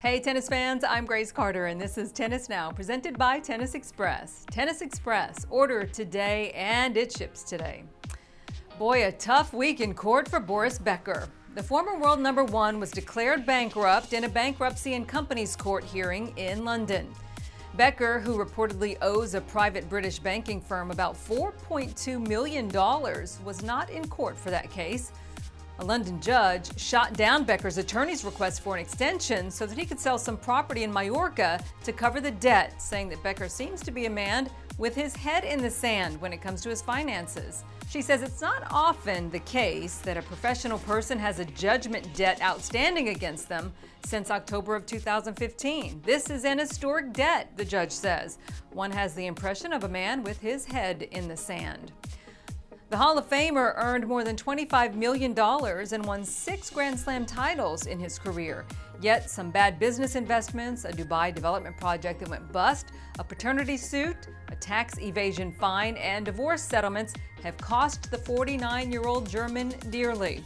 Hey tennis fans, I'm Grace Carter and this is Tennis Now, presented by Tennis Express. Tennis Express, order today and it ships today. Boy, a tough week in court for Boris Becker. The former world number one was declared bankrupt in a bankruptcy and companies court hearing in London. Becker, who reportedly owes a private British banking firm about $4.2 million, was not in court for that case. A London judge shot down Becker's attorney's request for an extension so that he could sell some property in Mallorca to cover the debt, saying that Becker seems to be a man with his head in the sand when it comes to his finances. She says it's not often the case that a professional person has a judgment debt outstanding against them since October of 2015. This is an historic debt, the judge says. One has the impression of a man with his head in the sand. The Hall of Famer earned more than $25 million and won 6 Grand Slam titles in his career. Yet some bad business investments, a Dubai development project that went bust, a paternity suit, a tax evasion fine, and divorce settlements have cost the 49-year-old German dearly.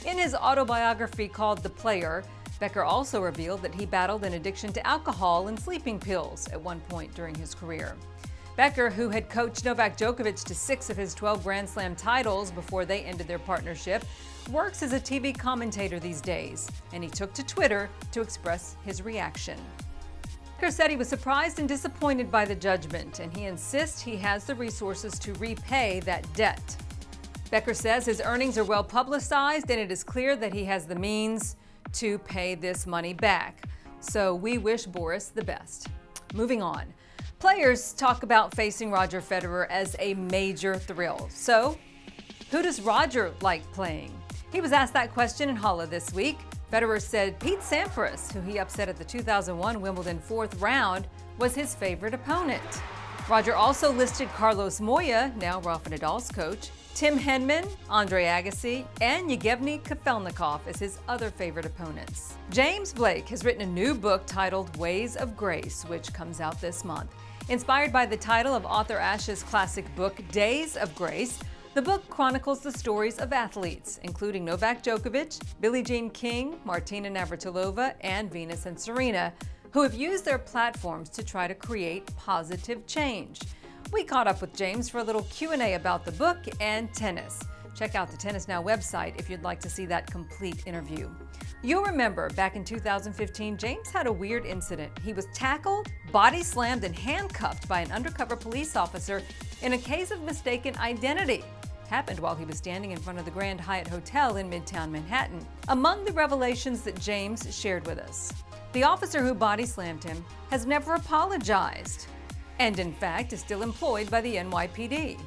In his autobiography called The Player, Becker also revealed that he battled an addiction to alcohol and sleeping pills at one point during his career. Becker, who had coached Novak Djokovic to 6 of his 12 Grand Slam titles before they ended their partnership, works as a TV commentator these days, and he took to Twitter to express his reaction. Becker said he was surprised and disappointed by the judgment, and he insists he has the resources to repay that debt. Becker says his earnings are well publicized, and it is clear that he has the means to pay this money back. So we wish Boris the best. Moving on. Players talk about facing Roger Federer as a major thrill. So, who does Roger like playing? He was asked that question in Halle this week. Federer said Pete Sampras, who he upset at the 2001 Wimbledon 4th round, was his favorite opponent. Roger also listed Carlos Moya, now Rafa Nadal's coach, Tim Henman, Andre Agassi, and Yevgeny Kafelnikov as his other favorite opponents. James Blake has written a new book titled Ways of Grace, which comes out this month. Inspired by the title of Arthur Ashe's classic book, Days of Grace, the book chronicles the stories of athletes, including Novak Djokovic, Billie Jean King, Martina Navratilova, and Venus and Serena, who have used their platforms to try to create positive change. We caught up with James for a little Q&A about the book and tennis. Check out the Tennis Now website if you'd like to see that complete interview. You'll remember back in 2015, James had a weird incident. He was tackled, body slammed, and handcuffed by an undercover police officer in a case of mistaken identity. It happened while he was standing in front of the Grand Hyatt Hotel in Midtown Manhattan. Among the revelations that James shared with us, the officer who body slammed him has never apologized, and in fact is still employed by the NYPD.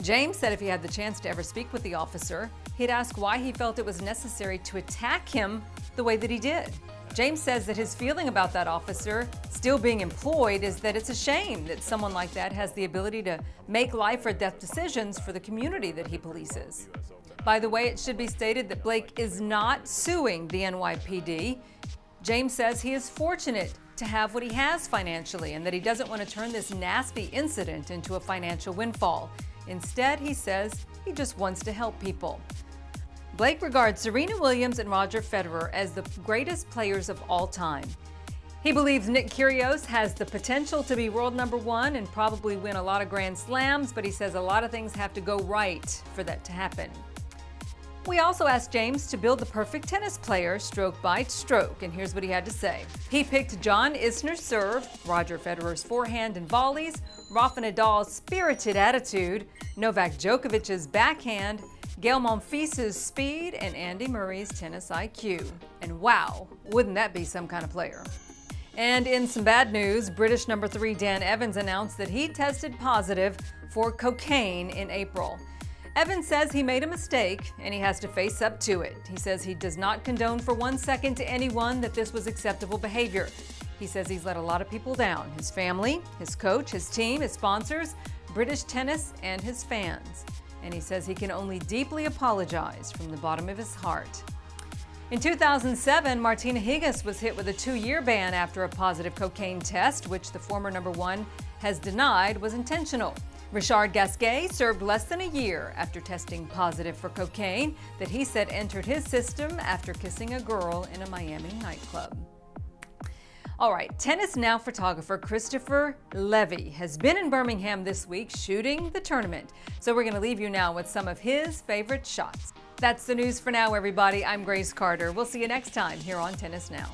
James said if he had the chance to ever speak with the officer, he'd ask why he felt it was necessary to attack him the way that he did. James says that his feeling about that officer still being employed is that it's a shame that someone like that has the ability to make life or death decisions for the community that he polices. By the way, it should be stated that Blake is not suing the NYPD. James says he is fortunate to have what he has financially and that he doesn't want to turn this nasty incident into a financial windfall. Instead, he says he just wants to help people. Blake regards Serena Williams and Roger Federer as the greatest players of all time. He believes Nick Kyrgios has the potential to be world number one and probably win a lot of Grand Slams, but he says a lot of things have to go right for that to happen. We also asked James to build the perfect tennis player stroke by stroke, and here's what he had to say. He picked John Isner's serve, Roger Federer's forehand and volleys, Rafa Nadal's spirited attitude, Novak Djokovic's backhand, Gael Monfils's speed, and Andy Murray's tennis IQ. And wow, wouldn't that be some kind of player? And in some bad news, British number 3 Dan Evans announced that he tested positive for cocaine in April. Evans says he made a mistake and he has to face up to it. He says he does not condone for 1 second to anyone that this was acceptable behavior. He says he's let a lot of people down, his family, his coach, his team, his sponsors, British tennis, and his fans. And he says he can only deeply apologize from the bottom of his heart. In 2007, Martina Hingis was hit with a 2-year ban after a positive cocaine test, which the former number 1 has denied was intentional. Richard Gasquet served less than a year after testing positive for cocaine that he said entered his system after kissing a girl in a Miami nightclub. All right, Tennis Now photographer Christopher Levy has been in Birmingham this week shooting the tournament. So we're going to leave you now with some of his favorite shots. That's the news for now, everybody. I'm Grace Carter. We'll see you next time here on Tennis Now.